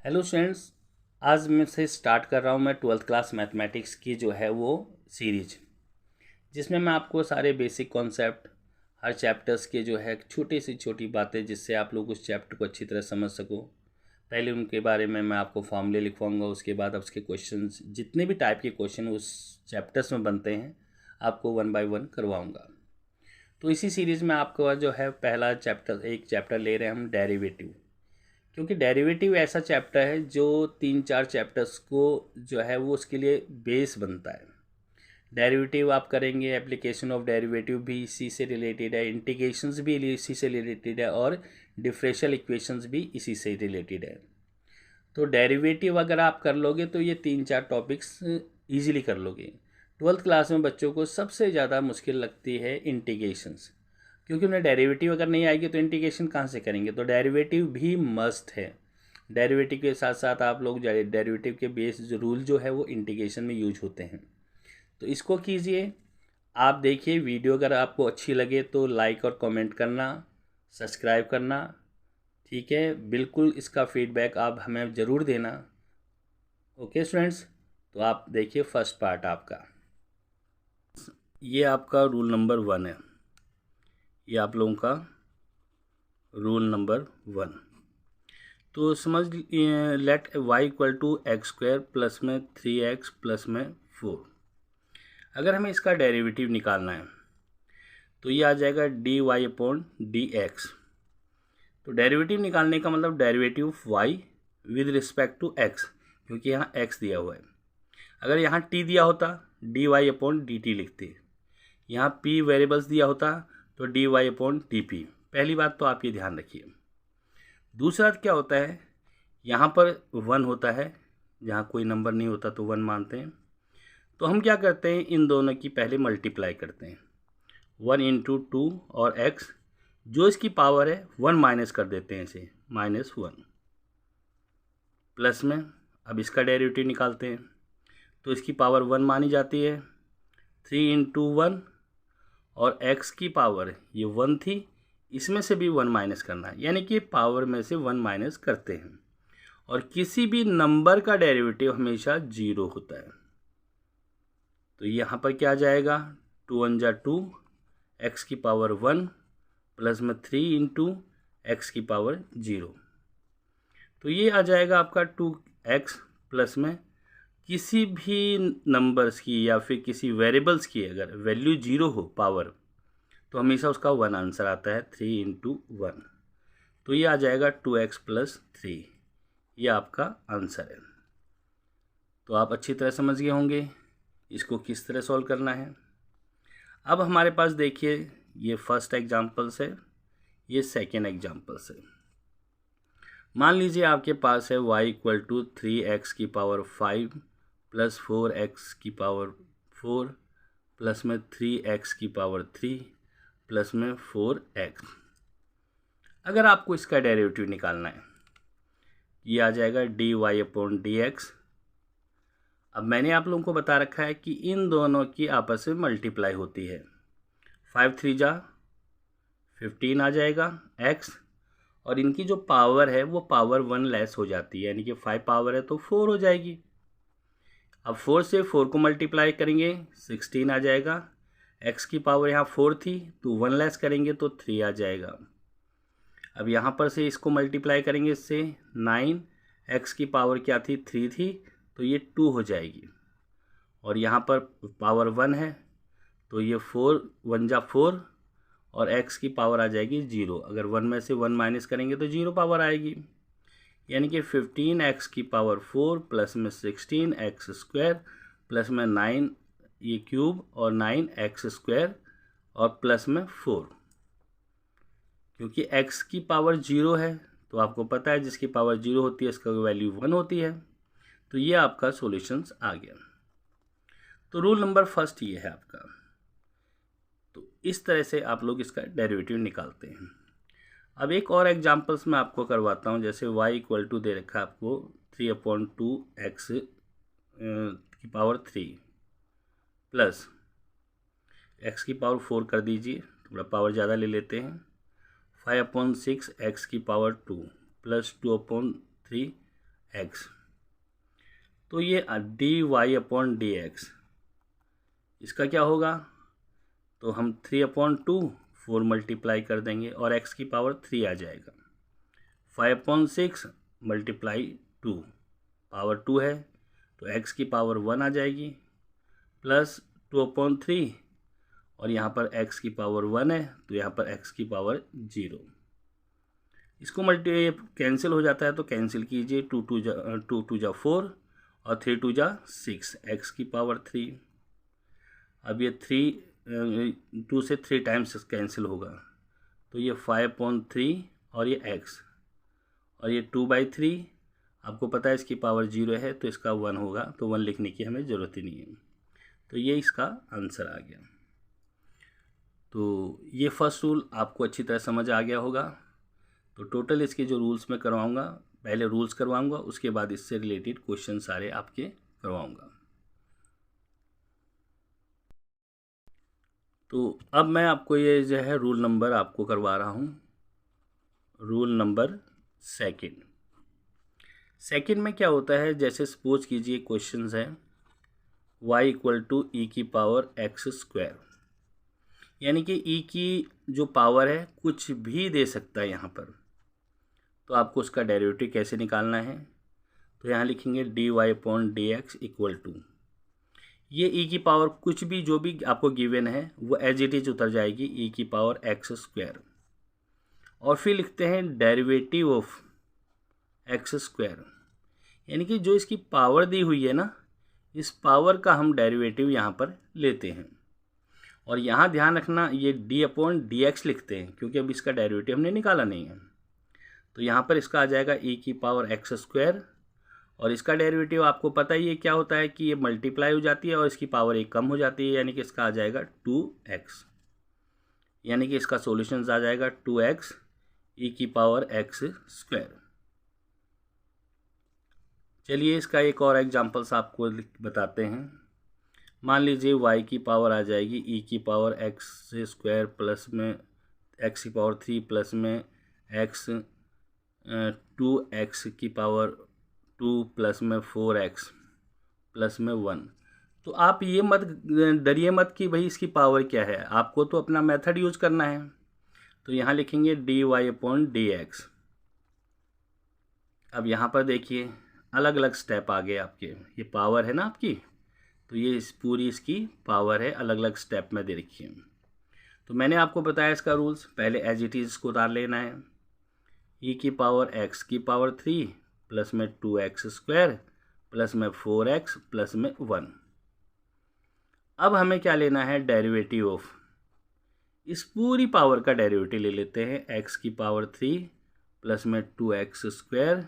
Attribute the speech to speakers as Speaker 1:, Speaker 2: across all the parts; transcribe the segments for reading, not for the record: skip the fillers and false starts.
Speaker 1: Hello students, आज मैं से स्टार्ट कर रहा हूँ मैं ट्वेल्थ क्लास मैथमेटिक्स की जो है वो सीरीज, जिसमें मैं आपको सारे बेसिक कॉन्सेप्ट हर चैप्टर्स के जो है छोटी से छोटी बातें जिससे आप लोग उस चैप्टर को अच्छी तरह समझ सको। पहले उनके बारे में मैं आपको फॉर्मूले लिखवाऊंगा, उसके बाद उसके क्वेश्चंस जितने भी टाइप के क्वेश्चन उस चैप्टर्स में बनते हैं आपको वन बाय वन करवाऊँगा। तो इसी सीरीज़ में आपको जो है पहला चैप्टर एक चैप्टर ले रहे हैं हम डेरिवेटिव, क्योंकि डेरिवेटिव ऐसा चैप्टर है जो 3-4 चैप्टर्स को जो है वो उसके लिए बेस बनता है। डेरिवेटिव आप करेंगे, एप्लीकेशन ऑफ डेरिवेटिव भी इसी से रिलेटेड है, इंटीग्रेशंस भी इसी से रिलेटेड है और डिफरेंशियल इक्वेशंस भी इसी से रिलेटेड है। तो डेरिवेटिव अगर आप कर लोगे तो ये 3-4 टॉपिक्स ईजिली कर लोगे। ट्वेल्थ क्लास में बच्चों को सबसे ज़्यादा मुश्किल लगती है इंटीग्रेशंस, क्योंकि उन्हें डेरिवेटिव अगर नहीं आएगी तो इंटीग्रेशन कहाँ से करेंगे। तो डेरिवेटिव भी मस्ट है। डेरिवेटिव के साथ साथ आप लोग डेरिवेटिव के बेस जो रूल जो है वो इंटीग्रेशन में यूज होते हैं, तो इसको कीजिए। आप देखिए वीडियो, अगर आपको अच्छी लगे तो लाइक और कमेंट करना, सब्सक्राइब करना, ठीक है। बिल्कुल इसका फीडबैक आप हमें ज़रूर देना। ओके स्टूडेंट्स, तो आप देखिए फर्स्ट पार्ट आपका, ये आपका रूल नंबर 1 है। ये आप लोगों का रूल नंबर 1। तो समझ let y equal to x square plus में 3x प्लस में 4। अगर हमें इसका डेरिवेटिव निकालना है तो ये आ जाएगा d y upon d x. तो डेरिवेटिव निकालने का मतलब derivative y with respect to x, क्योंकि यहाँ x दिया हुआ है। अगर यहाँ t दिया होता d y upon d t लिखते, यहाँ p वेरिएबल्स दिया होता तो d y upon d p. पहली बात तो आप ये ध्यान रखिए। दूसरा क्या होता है, यहाँ पर 1 होता है, जहाँ कोई नंबर नहीं होता तो 1 मानते हैं। तो हम क्या करते हैं, इन दोनों की पहले मल्टीप्लाई करते हैं। 1 इंटू 2 और x, जो इसकी पावर है 1 माइनस कर देते हैं इसे, -1 प्लस में। अब इसका डेरिवेटिव निकालते हैं तो इसकी पावर 1 मानी जाती है। 3 इंटू 1 और x की पावर ये 1 थी, इसमें से भी 1 माइनस करना है, यानी कि पावर में से 1 माइनस करते हैं। और किसी भी नंबर का डेरिवेटिव हमेशा 0 होता है। तो यहाँ पर क्या आ जाएगा, 2 1 जा 2, x की पावर 1 प्लस में 3 इंटू एक्स की पावर 0। तो ये आ जाएगा आपका 2x प्लस में किसी भी नंबर्स की या फिर किसी वेरिएबल्स की अगर वैल्यू 0 हो पावर, तो हमेशा उसका 1 आंसर आता है, 3 इंटू 1। तो ये आ जाएगा 2x प्लस 3, ये आपका आंसर है। तो आप अच्छी तरह समझ गए होंगे इसको किस तरह सॉल्व करना है। अब हमारे पास देखिए, ये फर्स्ट एग्जाम्पल्स है, ये सेकेंड एग्जाम्पल्स है। मान लीजिए आपके पास है y इक्वल टू 3x की पावर 5 प्लस 4x की पावर 4 प्लस में 3x की पावर 3 प्लस में 4x। अगर आपको इसका डेरिवेटिव निकालना है, ये आ जाएगा d y upon d x. अब मैंने आप लोगों को बता रखा है कि इन दोनों की आपस में मल्टीप्लाई होती है। 5 3 जा 15 आ जाएगा x, और इनकी जो पावर है वो पावर 1 लेस हो जाती है, यानी कि 5 पावर है तो 4 हो जाएगी। अब 4 से 4 को मल्टीप्लाई करेंगे 16 आ जाएगा। x की पावर यहाँ 4 थी तो 1 लेस करेंगे तो 3 आ जाएगा। अब यहाँ पर से इसको मल्टीप्लाई करेंगे इससे 9, x की पावर क्या थी 3 थी तो ये 2 हो जाएगी। और यहाँ पर पावर 1 है तो ये 4 1 जा 4 और x की पावर आ जाएगी 0। अगर 1 में से 1 माइनस करेंगे तो 0 पावर आएगी, यानी कि 15x की पावर 4 प्लस में 16x स्क्वायर प्लस में 9 ये क्यूब और 9x स्क्वायर और प्लस में 4। क्योंकि x की पावर 0 है तो आपको पता है जिसकी पावर 0 होती है इसका वैल्यू 1 होती है। तो ये आपका सॉल्यूशंस आ गया। तो रूल नंबर फर्स्ट ये है आपका। तो इस तरह से आप लोग इसका डेरिवेटिव निकालते हैं। अब एक और एग्जांपल्स मैं आपको करवाता हूँ। जैसे y इक्वल टू दे रखा है आपको 3/2x की पावर 3 प्लस x की पावर 4 कर दीजिए, थोड़ा पावर ज़्यादा ले लेते हैं, 5/6 x की पावर 2 प्लस 2/3 एक्स। तो ये d y upon d x, इसका क्या होगा, तो हम 3/2 4 मल्टीप्लाई कर देंगे और x की पावर 3 आ जाएगा। 5/6 मल्टीप्लाई 2 पावर 2 है तो x की पावर 1 आ जाएगी, प्लस 2/3 और यहाँ पर x की पावर 1 है तो यहाँ पर x की पावर 0। इसको कैंसिल हो जाता है तो कैंसिल कीजिए, 2 2 जा 4 और 3 2 जा 6, x की पावर 3। अब ये 2 से 3 टाइम्स कैंसिल होगा तो ये 5/3 और ये x और ये 2/3, आपको पता है इसकी पावर 0 है तो इसका 1 होगा, तो 1 लिखने की हमें ज़रूरत ही नहीं है। तो ये इसका आंसर आ गया। तो ये फर्स्ट रूल आपको अच्छी तरह समझ आ गया होगा। तो टोटल इसके जो रूल्स मैं करवाऊँगा, पहले रूल्स करवाऊँगा, उसके बाद इससे रिलेटेड क्वेश्चन सारे आपके करवाऊँगा। तो अब मैं आपको ये जो है रूल नंबर आपको करवा रहा हूँ, रूल नंबर सेकंड में क्या होता है, जैसे सपोज कीजिए क्वेश्चन है y = e की पावर x², यानी कि e की जो पावर है कुछ भी दे सकता है यहाँ पर, तो आपको उसका डेरिवेटिव कैसे निकालना है, तो यहाँ लिखेंगे dy/dx = ये e की पावर कुछ भी जो भी आपको गिवन है वो एज इट इज उतर जाएगी e की पावर x², और फिर लिखते हैं डेरिवेटिव ऑफ x², यानी कि जो इसकी पावर दी हुई है ना, इस पावर का हम डेरिवेटिव यहाँ पर लेते हैं। और यहाँ ध्यान रखना ये d/dx लिखते हैं क्योंकि अब इसका डेरिवेटिव हमने निकाला नहीं है, तो यहाँ पर इसका आ जाएगा e की पावर x², और इसका डेरिवेटिव आपको पता ही है क्या होता है कि ये मल्टीप्लाई हो जाती है और इसकी पावर 1 कम हो जाती है, यानी कि इसका आ जाएगा 2x, यानी कि इसका सॉल्यूशन आ जाएगा 2x e की पावर x²। चलिए इसका एक और एग्जांपल्स आपको बताते हैं। मान लीजिए y की पावर आ जाएगी e की पावर x² प्लस में x की पावर 3 प्लस में x 2x की पावर 2 प्लस में 4x प्लस में 1। तो आप ये मत डरिए मत कि भाई इसकी पावर क्या है, आपको तो अपना मेथड यूज करना है। तो यहाँ लिखेंगे dy/dx। अब यहाँ पर देखिए अलग अलग स्टेप आ गए आपके, ये पावर है ना आपकी, तो ये पूरी इसकी पावर है, अलग अलग स्टेप में दे रखी है। तो मैंने आपको बताया इसका रूल्स, पहले एज इट इज को उतार लेना है, e की पावर x की पावर 3 प्लस में 2x² प्लस में 4x प्लस में 1। अब हमें क्या लेना है, डेरिवेटिव ऑफ इस पूरी पावर का डेरिवेटिव ले लेते हैं, x की पावर 3 प्लस में 2x²,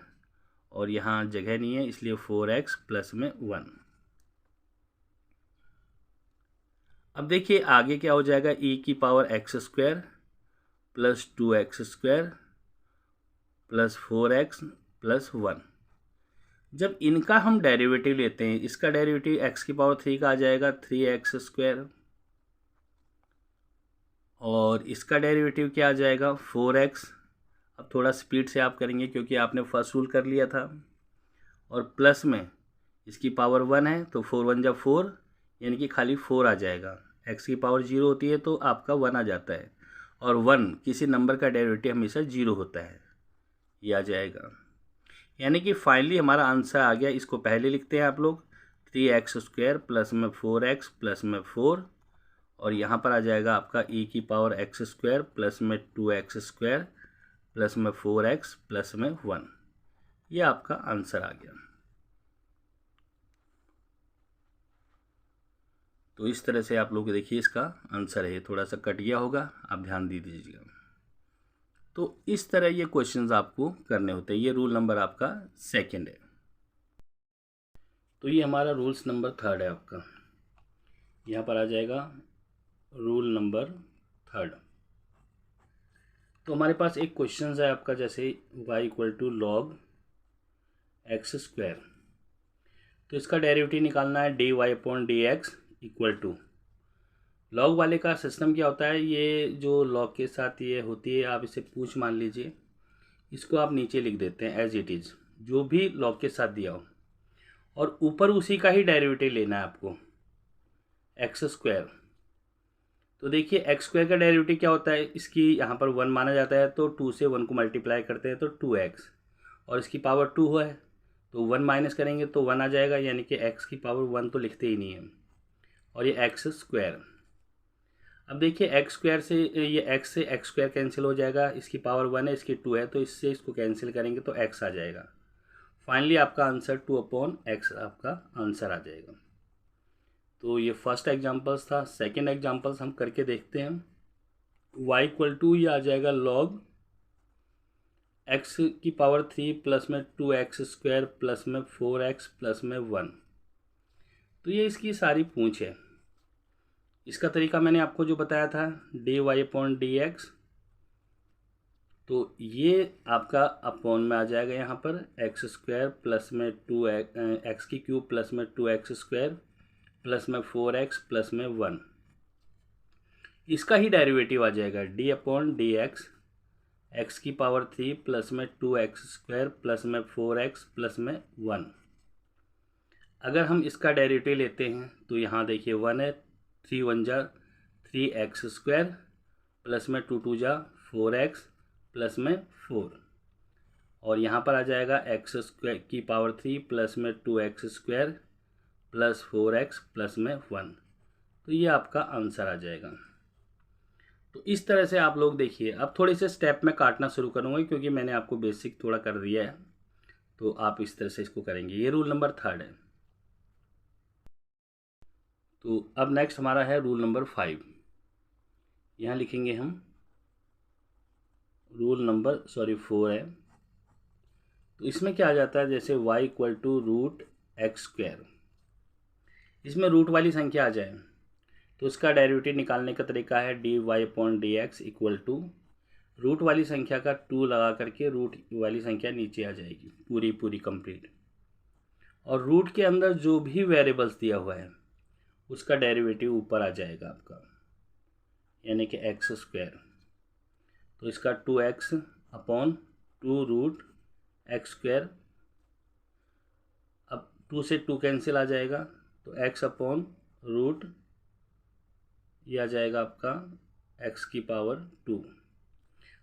Speaker 1: और यहाँ जगह नहीं है इसलिए 4x प्लस में 1। अब देखिए आगे क्या हो जाएगा, e की power x² plus 2x² plus 4x plus 1। जब इनका हम डेरिवेटिव लेते हैं, इसका डेरिवेटिव x की पावर 3 का आ जाएगा 3x², और इसका डेरिवेटिव क्या आ जाएगा 4x। अब थोड़ा स्पीड से आप करेंगे क्योंकि आपने फर्स्ट रूल कर लिया था, और प्लस में इसकी पावर 1 है तो 4 1 जा 4, यानी कि खाली 4 आ जाएगा। x की पावर 0 होती है तो आपका 1 आ जाता है, और 1 किसी नंबर का डेरिवेटिव हमेशा 0 होता है, ये आ जाएगा। यानी कि फाइनली हमारा आंसर आ गया। इसको पहले लिखते हैं आप लोग, 3x² प्लस में 4x प्लस में 4, और यहाँ पर आ जाएगा आपका e की पावर x² प्लस में 2x² प्लस में 4x प्लस में 1। ये आपका आंसर आ गया। तो इस तरह से आप लोग देखिए इसका आंसर है, थोड़ा सा कट गया होगा, आप ध्यान दे दीजिएगा। तो इस तरह ये क्वेश्चंस आपको करने होते हैं। ये रूल नंबर आपका सेकंड है। तो ये हमारा रूल्स नंबर थर्ड है आपका, यहाँ पर आ जाएगा रूल नंबर थर्ड। तो हमारे पास एक क्वेश्चन है आपका, जैसे y = log x², तो इसका डेरिवेटिव निकालना है dy/dx = लॉग वाले का सिस्टम क्या होता है, ये जो लॉग के साथ ये होती है, आप इसे पूछ मान लीजिए, इसको आप नीचे लिख देते हैं एज इट इज़, जो भी लॉग के साथ दिया हो, और ऊपर उसी का ही डेरिवेटिव लेना है आपको, एक्स स्क्वायर। तो देखिए एक्स स्क्वायर का डेरिवेटिव क्या होता है, इसकी यहाँ पर 1 माना जाता है, तो 2 से 1 को मल्टीप्लाई करते हैं तो 2x, और इसकी पावर 2 है तो 1 माइनस करेंगे तो 1 आ जाएगा, यानी कि x की पावर 1 तो लिखते ही नहीं है, और ये एक्स स्क्वायर। अब देखिए एक्स स्क्वायर से ये एक्स से एक्स स्क्वायर कैंसिल हो जाएगा, इसकी पावर 1 है, इसकी 2 है, तो इससे इसको कैंसिल करेंगे तो x आ जाएगा। फाइनली आपका आंसर 2/x आपका आंसर आ जाएगा। तो ये फर्स्ट एग्जांपल्स था। सेकंड एग्जांपल्स हम करके देखते हैं। y इक्वल टू ये आ जाएगा log x की पावर 3 प्लस में 2x स्क्वायर प्लस में 4x प्लस में 1। तो ये इसकी सारी पूंछ है। इसका तरीका मैंने आपको जो बताया था dy/dx, तो ये आपका अपॉन में आ जाएगा यहाँ पर एक्स स्क्वायर प्लस में 2x की क्यूब प्लस में 2x स्क्वायर प्लस में 4x प्लस में 1। इसका ही डेरिवेटिव आ जाएगा d/dx x की पावर 3 प्लस में 2x स्क्वायर प्लस में 4x प्लस में 1। अगर हम इसका डेरिवेटिव लेते हैं तो यहाँ देखिए 1 है, 3 1 जा 3x स्क्वायर प्लस में 2 2 जा 4x प्लस में 4, और यहाँ पर आ जाएगा एक्स स्क्वायर की पावर 3 प्लस में 2x square plus 4x plus में 1। तो ये आपका आंसर आ जाएगा। तो इस तरह से आप लोग देखिए। अब थोड़े से स्टेप में काटना शुरू करूँगा क्योंकि मैंने आपको बेसिक थोड़ा कर दिया है, तो आप इस तरह से इसको करेंगे। ये रूल नंबर 3 है। तो अब नेक्स्ट हमारा है रूल नंबर 5। यहाँ लिखेंगे हम रूल नंबर 4 है। तो इसमें क्या आ जाता है, जैसे y equal to root x square, इसमें रूट वाली संख्या आ जाए तो इसका डेरिवेटिव निकालने का तरीका है dy/dx इक्वल टू रूट वाली संख्या का 2 लगा करके रूट वाली संख्या नीचे आ जाएगी पूरी कंप्लीट, और रूट के अंदर जो भी वेरिएबल्स दिया हुआ है उसका डेरिवेटिव ऊपर आ जाएगा आपका, यानी कि एक्स स्क्वायर। तो इसका 2x upon 2 root x square. अब 2 से 2 कैंसिल आ जाएगा तो x अपॉन रूट ये आ जाएगा आपका x की पावर 2।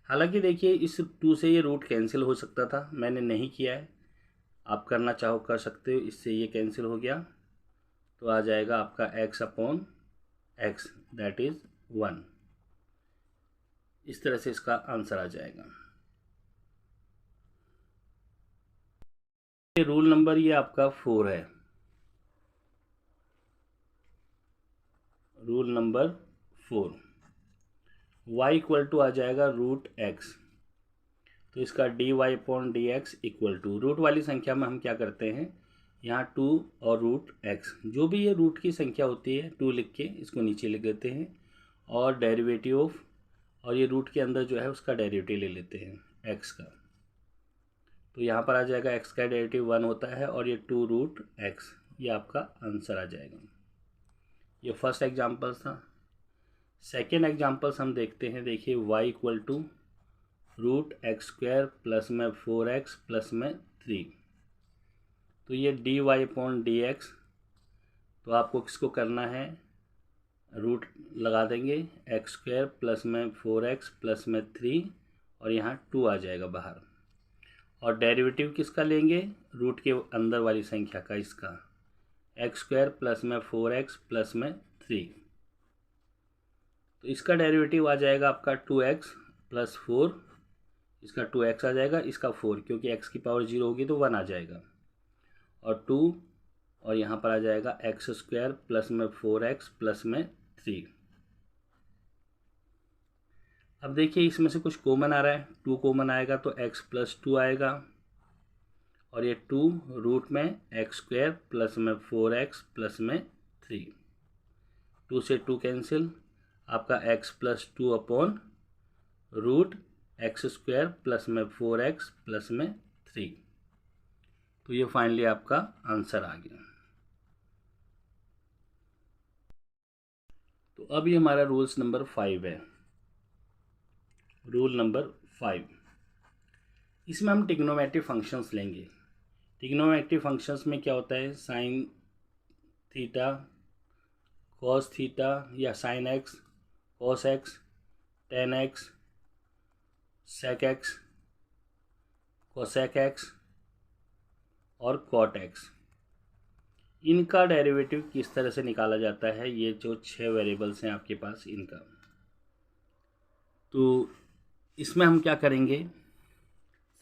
Speaker 1: हालांकि देखिए इस 2 से ये रूट कैंसिल हो सकता था, मैंने नहीं किया है, आप करना चाहो कर सकते हो। इससे ये कैंसिल हो गया तो आ जाएगा आपका x upon x that is 1। इस तरह से इसका आंसर आ जाएगा। रूल नंबर ये आपका 4 है। Rule number 4, y equal to आ जाएगा रूट एक्स। तो इसका dy/dx इक्वल टू रूट वाली संख्या में हम क्या करते हैं, यहाँ 2 और रूट एक्स, जो भी ये रूट की संख्या होती है 2 लिख के इसको नीचे लिख देते हैं, और डेरिवेटिव ऑफ, और ये रूट के अंदर जो है उसका डेरिवेटिव ले लेते हैं एक्स का। तो यहाँ पर आ जाएगा एक्स का डेरिवेटिव 1 होता है, और ये 2 रूट एक्स, ये आपका आंसर आ जाएगा। ये फर्स्ट एग्जाम्पल्स था। सेकेंड एग्जाम्पल्स हम देखते हैं। देखिए y equal to root x square plus में 4x प्लस में 3। तो ये dy/dx, तो आपको किसको करना है, रूट लगा देंगे एक्स स्क्वायर प्लस में 4x प्लस में 3, और यहाँ 2 आ जाएगा बाहर, और डेरिवेटिव किसका लेंगे, रूट के अंदर वाली संख्या का, इसका एक्स स्क्वायर प्लस में 4x प्लस में 3। तो इसका डेरिवेटिव आ जाएगा आपका 2x प्लस 4, इसका 2x आ जाएगा, इसका 4, क्योंकि x की पावर 0 होगी तो 1 आ जाएगा, और 2, और यहाँ पर आ जाएगा एक्स स्क्वायर प्लस में 4x प्लस में 3। अब देखिए इसमें से कुछ कॉमन आ रहा है, 2 कॉमन आएगा तो x प्लस 2 आएगा, और ये 2 रूट में एक्स स्क्वायर प्लस में 4x प्लस में 3। 2 से 2 कैंसिल, आपका x plus 2 upon root x square plus में 4x प्लस में 3। तो ये फाइनली आपका आंसर आ गया। तो अब ये हमारा रूल्स नंबर 5 है। रूल नंबर 5, इसमें हम ट्रिग्नोमेट्रिक फंक्शंस लेंगे। ट्रिग्नोमेट्री फंक्शंस में क्या होता है, साइन थीटा, कॉस थीटा या sine x, cos x, tan x, sec x, cosec x और कॉट एक्स, इनका डेरिवेटिव किस तरह से निकाला जाता है। ये जो 6 वेरिएबल्स हैं आपके पास इनका, तो इसमें हम क्या करेंगे,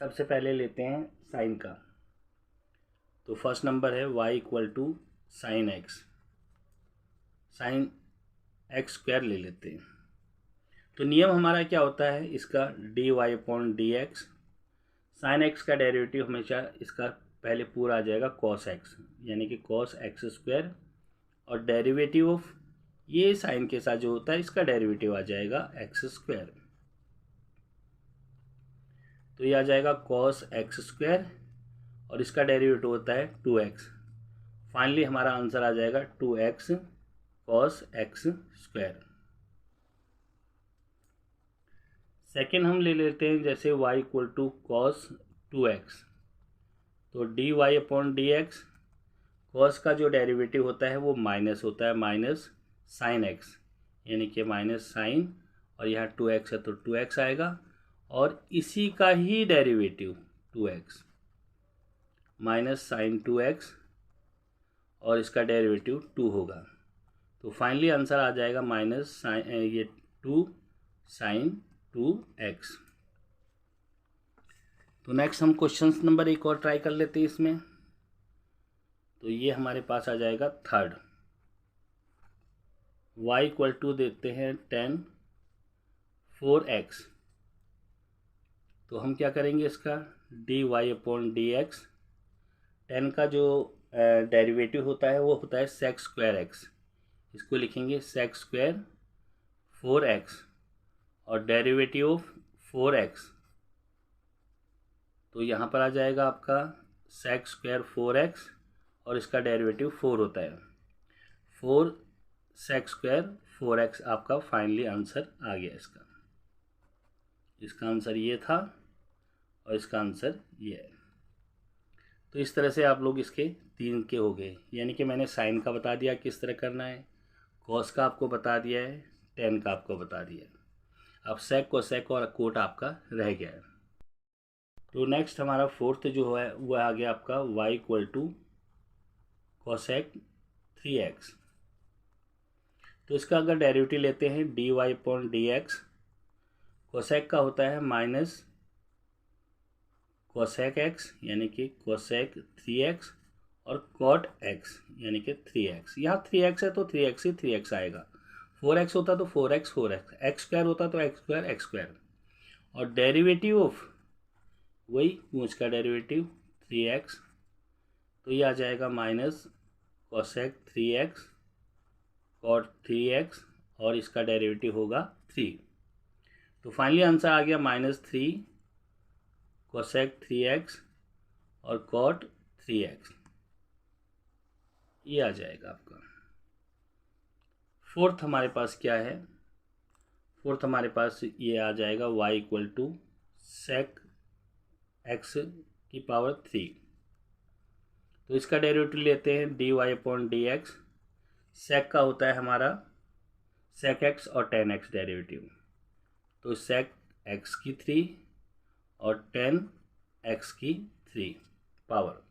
Speaker 1: सबसे पहले लेते हैं साइन का। तो फर्स्ट नंबर है y equal to sine x, sine x square ले लेते हैं। तो नियम हमारा क्या होता है इसका, d y upon d x. Sine x का डेरिवेटिव हमेशा इसका पहले पूरा आ जाएगा कॉस एक्स, यानी कि कॉस एक्स स्क्वायर, और डेरिवेटिव ऑफ ये साइन के साथ जो होता है इसका डेरिवेटिव आ जाएगा एक्स स्क्वायर। तो ये आ जाएगा कॉस एक्स स्क्वायर और इसका डेरिवेटिव होता है 2x। फाइनली हमारा आंसर आ जाएगा 2x cos x square. Second हम ले लेते हैं जैसे y equal to cos 2x, तो d y upon d x, cos का जो डेरिवेटिव होता है वो माइनस होता है, माइनस साइन एक्स, यानी कि माइनस साइन, और यहाँ 2x है तो 2x आएगा, और इसी का ही derivative 2x minus sign 2x, और इसका डेरिवेटिव 2 होगा। तो फाइनली आंसर आ जाएगा माइनस साइन ये 2 साइन 2x। तो नेक्स्ट हम क्वेश्चन नंबर 1 और ट्राई कर लेते हैं इसमें। तो ये हमारे पास आ जाएगा थर्ड, y इक्वल टू देते हैं 10 4x। तो हम क्या करेंगे इसका, d y upon d x, 10 का जो डेरिवेटिव होता है वो होता है सेक स्क्वायर एक्स, इसको लिखेंगे सेक स्क्वायर 4x, और डेरिवेटिव ऑफ 4x, तो यहाँ पर आ जाएगा आपका सेक स्क्वायर 4x और इसका डेरिवेटिव 4 होता है, 4 सेक स्क्वायर 4x आपका फाइनली आंसर आ गया इसका। इसका आंसर ये था और इसका आंसर ये है। तो इस तरह से आप लोग इसके 3 के हो गए, यानी कि मैंने साइन का बता दिया किस तरह करना है, कॉस का आपको बता दिया है, टेन का आपको बता दिया है। अब सेक कोसेक और कोट आपका रह गया है। तो नेक्स्ट हमारा फोर्थ जो है वो आ गया आपका y equal to cosec 3x। तो इसका अगर डेरिवेटिव लेते हैं d y upon d x, cosec का होता है माइनस कोसेक एक्स यानी कि कोसेक 3x, और कॉट एक्स यानी कि 3x। यहाँ 3x है तो 3x ही 3x आएगा, 4x होता तो 4x 4x, एक्स स्क्वायर होता तो एक्स स्क्वायर एक्स स्क्वायर, और डेरिवेटिव ऑफ वही पूंछ का डेरिवेटिव 3x, तो ये आ जाएगा minus cosec 3x cot 3x, और इसका डेरिवेटिव होगा 3। तो फाइनली आंसर आ गया -3 कोसेक 3x और कॉट 3x, ये आ जाएगा आपका। फोर्थ हमारे पास क्या है, फोर्थ हमारे पास ये आ जाएगा y equal to sec x की पावर 3। तो इसका डेरिवेटिव लेते हैं d y upon d x, sec का होता है हमारा सेक एक्स और 10x डेरिवेटिव, तो सेक x की 3 और 10x की 3 पावर।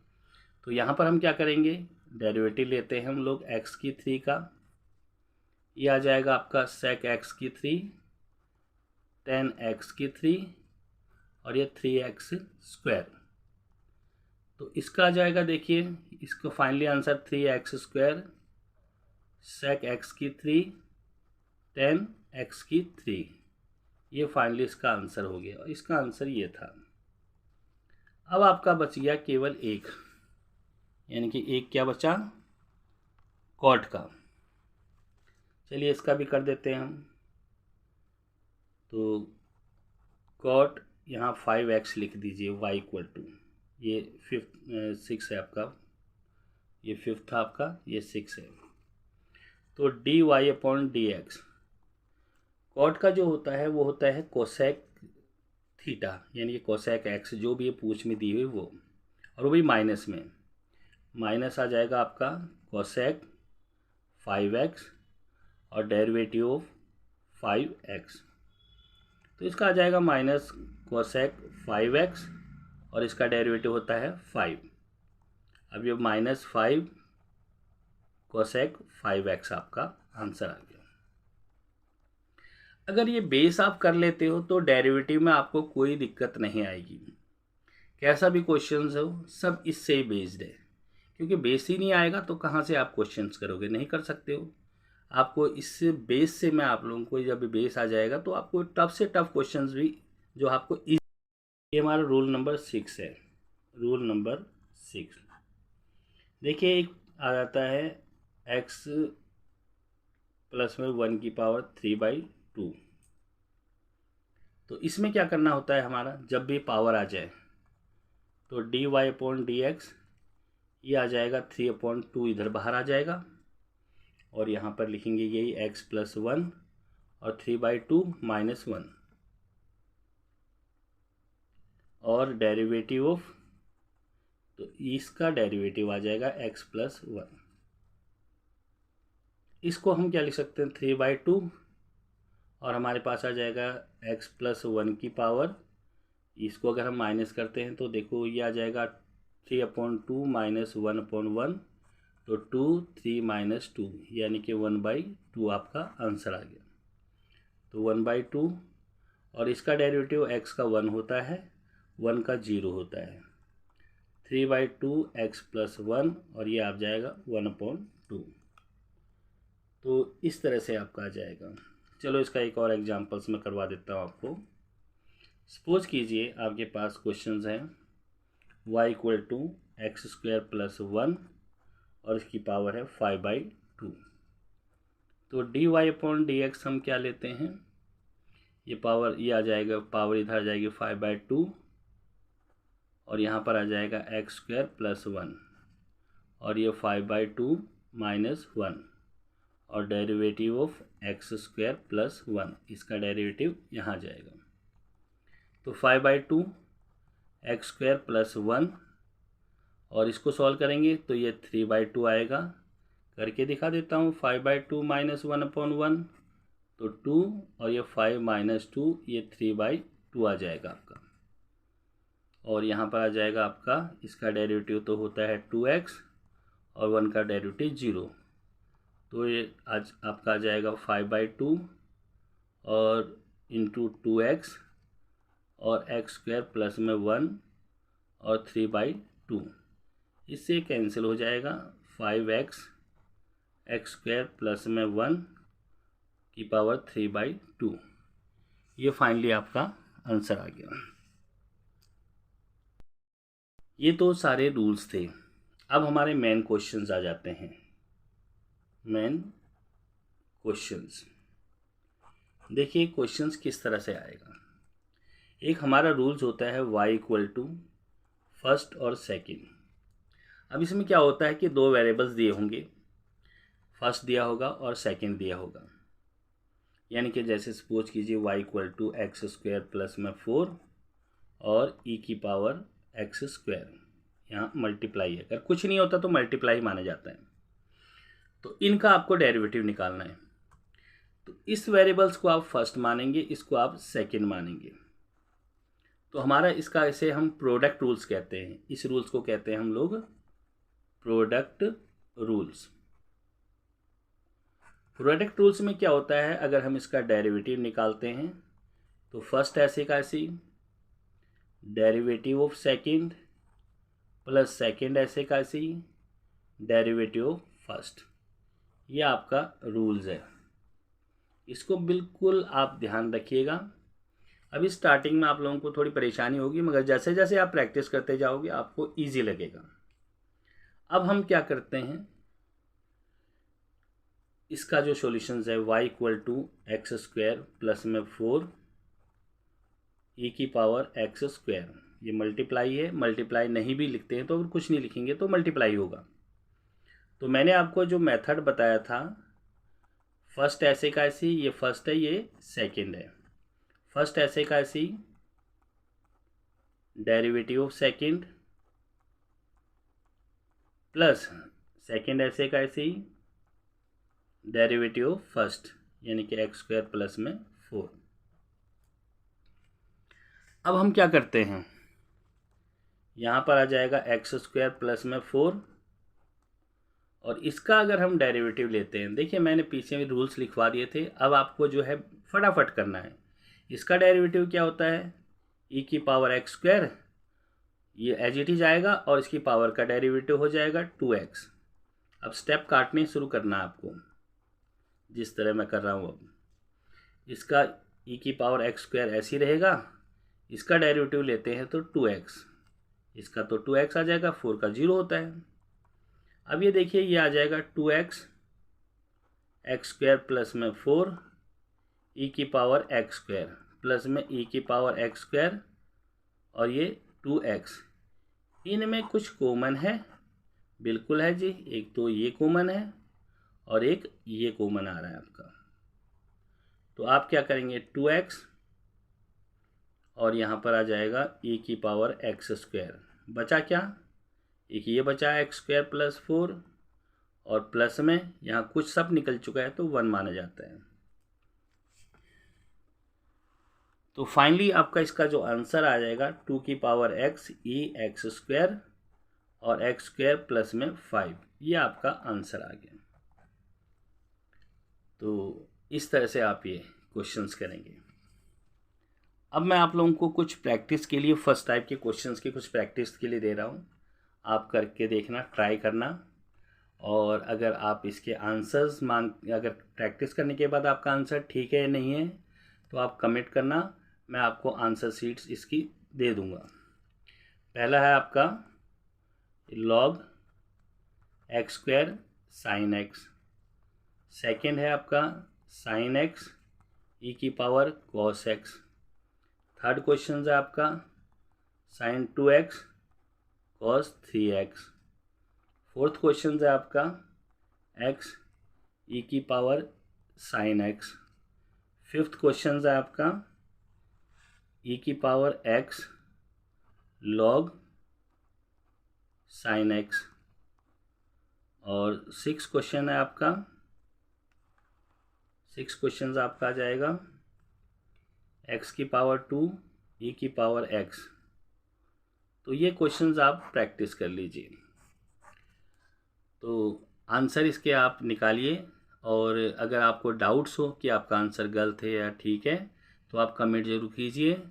Speaker 1: तो यहाँ पर हम क्या करेंगे, डेरिवेटिव लेते हैं हम लोग x की 3 का, ये आ जाएगा आपका सेक x की 3, 10x की 3 और ये 3x स्क्वायर। तो इसका आ जाएगा, देखिए इसको finally answer 3x square sec x की 3 10x की 3, ये फाइनली इसका आंसर हो गया, और इसका आंसर ये था। अब आपका बच गया केवल एक, यानी कि एक क्या बचा, कॉट का। चलिए इसका भी कर देते हैं हम। तो कॉट यहाँ 5x लिख दीजिए, y इक्वल टू ये 6 है आपका, ये 5 था आपका, ये 6 है। तो d y upon d x, cot का जो होता है वो होता है कोसेक थीटा, यानी कि कोसेक एक्स जो भी ये पूछ में दी हुई वो, और वो भी माइनस में। माइनस आ जाएगा आपका कोसेक 5x और डेरिवेटिव ऑफ 5x, तो इसका आ जाएगा माइनस कोसेक 5x और इसका डेरिवेटिव होता है 5। अब ये -5 कोसेक 5x आपका आंसर आ गया। अगर ये बेस आप कर लेते हो तो डेरिवेटिव में आपको कोई दिक्कत नहीं आएगी। कैसा भी क्वेश्चन हो सब इससे ही बेस्ड है, क्योंकि बेस ही नहीं आएगा तो कहाँ से आप क्वेश्चंस करोगे, नहीं कर सकते हो। आपको इस बेस से मैं आप लोगों को, जब बेस आ जाएगा तो आपको टफ से टफ क्वेश्चंस भी जो आपको ये हमारा रूल नंबर 6 है। रूल नंबर 6 देखिए, एक आ जाता है x प्लस में 1 की पावर 3/2। तो इसमें क्या करना होता है हमारा, जब भी पावर आ जाए तो dy/dx ये आ जाएगा 3/2, इधर बाहर आ जाएगा और यहाँ पर लिखेंगे यही x प्लस 1 और 3/2 माइनस 1 और डेरिवेटिव ऑफ, तो इसका डेरिवेटिव आ जाएगा x प्लस 1। इसको हम क्या लिख सकते हैं 3/2 और हमारे पास आ जाएगा x प्लस 1 की पावर। इसको अगर हम माइनस करते हैं तो देखो ये आ जाएगा 3/2 माइनस 1/1, तो 2 3 माइनस 2 यानी कि 1/2 आपका आंसर आ गया। तो 1/2 और इसका डेरिवेटिव x का 1 होता है, 1 का 0 होता है। 3/2 x प्लस 1 और ये आ जाएगा 1/2। तो इस तरह से आपका आ जाएगा। चलो इसका एक और एग्जांपल्स मैं करवा देता हूँ आपको। सपोज कीजिए आपके पास क्वेश्चंस हैं y = x² प्लस 1 और इसकी पावर है 5/2। तो dy/dx हम क्या लेते हैं, ये पावर ये आ जाएगा, पावर इधर आ जाएगी 5/2 और यहाँ पर आ जाएगा x² प्लस 1 और ये 5/2 माइनस 1 और डेरिवेटिव ऑफ x² प्लस 1, इसका डेरिवेटिव यहाँ जाएगा। तो 5/2 x² प्लस 1 और इसको सॉल्व करेंगे तो ये 3/2 आएगा। करके दिखा देता हूँ, 5/2 माइनस 1/1 तो 2 और ये 5 माइनस 2 ये 3/2 आ जाएगा आपका। और यहाँ पर आ जाएगा आपका, इसका डेरिवेटिव तो होता है 2x और 1 का डेरिवेटिव 0, तो ये आज आपका आ जाएगा 5/2 और इंटू 2x और x² प्लस में 1 और 3/2, इससे कैंसिल हो जाएगा। 5x x² प्लस में 1 की पावर 3/2, ये फाइनली आपका आंसर आ गया। ये तो सारे रूल्स थे। अब हमारे मेन क्वेश्चंस आ जाते हैं। मेन क्वेश्चंस देखिए, क्वेश्चंस किस तरह से आएगा। एक हमारा रूल्स होता है y = फर्स्ट और सेकंड। अब इसमें क्या होता है कि दो वेरिएबल्स दिए होंगे, फर्स्ट दिया होगा और सेकंड दिया होगा। यानी कि जैसे सपोज कीजिए y = x² प्लस में 4 और e की पावर x², यहाँ मल्टीप्लाई है, अगर कुछ नहीं होता तो मल्टीप्लाई माना जाता है। तो इनका आपको डेरिवेटिव निकालना है। तो इस वेरिएबल्स को आप फर्स्ट मानेंगे, इसको आप सेकंड मानेंगे। तो हमारा इसका, इसे हम प्रोडक्ट रूल्स कहते हैं। इस रूल्स को कहते हैं हम लोग प्रोडक्ट रूल्स। प्रोडक्ट रूल्स में क्या होता है, अगर हम इसका डेरिवेटिव निकालते हैं तो फर्स्ट ऐसे का ऐसी, derivative of second plus second ऐसे का ऐसी, डेरिवेटिव ऑफ फर्स्ट। ये आपका रूल्स है, इसको बिल्कुल आप ध्यान रखिएगा। अभी स्टार्टिंग में आप लोगों को थोड़ी परेशानी होगी, मगर जैसे जैसे आप प्रैक्टिस करते जाओगे आपको इजी लगेगा। अब हम क्या करते हैं, इसका जो सॉल्यूशंस है y = x² प्लस में 4 e की पावर x², ये मल्टीप्लाई है। मल्टीप्लाई नहीं भी लिखते हैं तो अगर कुछ नहीं लिखेंगे तो मल्टीप्लाई होगा। तो मैंने आपको जो मेथड बताया था, फर्स्ट ऐसे का ऐसी, ये फर्स्ट है, ये सेकंड है। फर्स्ट ऐसे का ऐसी, derivative of second plus second ऐसे का ऐसे ही डेरिवेटिव फर्स्ट यानी कि एक्स स्क्वायर प्लस में 4। अब हम क्या करते हैं, यहाँ पर आ जाएगा एक्स स्क्वायर प्लस में 4 और इसका अगर हम डेरिवेटिव लेते हैं, देखिए मैंने पीछे में रूल्स लिखवा दिए थे, अब आपको जो है फटाफट करना है। इसका डेरिवेटिव क्या होता है, ई की पावर एक्स स्क्वायर, ये एज इट इज आएगा और इसकी पावर का डेरिवेटिव हो जाएगा 2x। अब स्टेप काटने शुरू करना है आपको, जिस तरह मैं कर रहा हूँ। अब इसका ई की पावर एक्स स्क्वायर ऐसी रहेगा, इसका डेरिवेटिव लेते हैं तो 2x, इसका तो 2x आ जाएगा, 4 का 0 होता है। अब ये देखिए ये आ जाएगा 2x एक्स स्क्वायर प्लस में 4 ई की पावर एक्स स्क्वायर प्लस में ई की पावर एक्स स्क्वायर और ये 2x। इनमें कुछ कॉमन है, बिल्कुल है जी, एक तो ये कॉमन है और एक ये कॉमन आ रहा है आपका। तो आप क्या करेंगे, 2x और यहाँ पर आ जाएगा ई की पावर एक्स स्क्वायर, बचा क्या, एक ये बचा एक्स स्क्वायर प्लस 4 और प्लस में यहाँ कुछ सब निकल चुका है तो 1 माना जाता है। तो फाइनली आपका इसका जो आंसर आ जाएगा 2 की पावर x ई एक्स स्क्वायर और एक्स स्क्वायर प्लस में 5, ये आपका आंसर आ गया। तो इस तरह से आप ये क्वेश्चंस करेंगे। अब मैं आप लोगों को कुछ प्रैक्टिस के लिए, फर्स्ट टाइप के क्वेश्चंस की कुछ प्रैक्टिस के लिए दे रहा हूँ, आप करके देखना, ट्राई करना। और अगर आप इसके आंसर्स अगर प्रैक्टिस करने के बाद आपका आंसर ठीक है या नहीं है तो आप कमेंट करना, मैं आपको आंसर शीट्स इसकी दे दूँगा। पहला है आपका log x square sine x, second है आपका साइन एक्स ई की power cos x, third question है आपका sign 2x cos 3x, fourth question है आपका x ई की power sine x, fifth question है आपका ई की power x log sine x, और सिक्स क्वेश्चन है आपका, सिक्स क्वेश्चन आपका आ जाएगा x की पावर 2 ई की पावर x। तो ये क्वेश्चंस आप प्रैक्टिस कर लीजिए। तो आंसर इसके आप निकालिए, और अगर आपको डाउट्स हो कि आपका आंसर गलत है या ठीक है तो आप कमेंट ज़रूर कीजिए।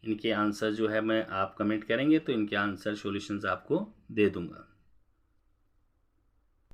Speaker 1: इनके आंसर जो है मैं आप कमेंट करेंगे तो इनके आंसर सॉल्यूशंस आपको दे दूंगा।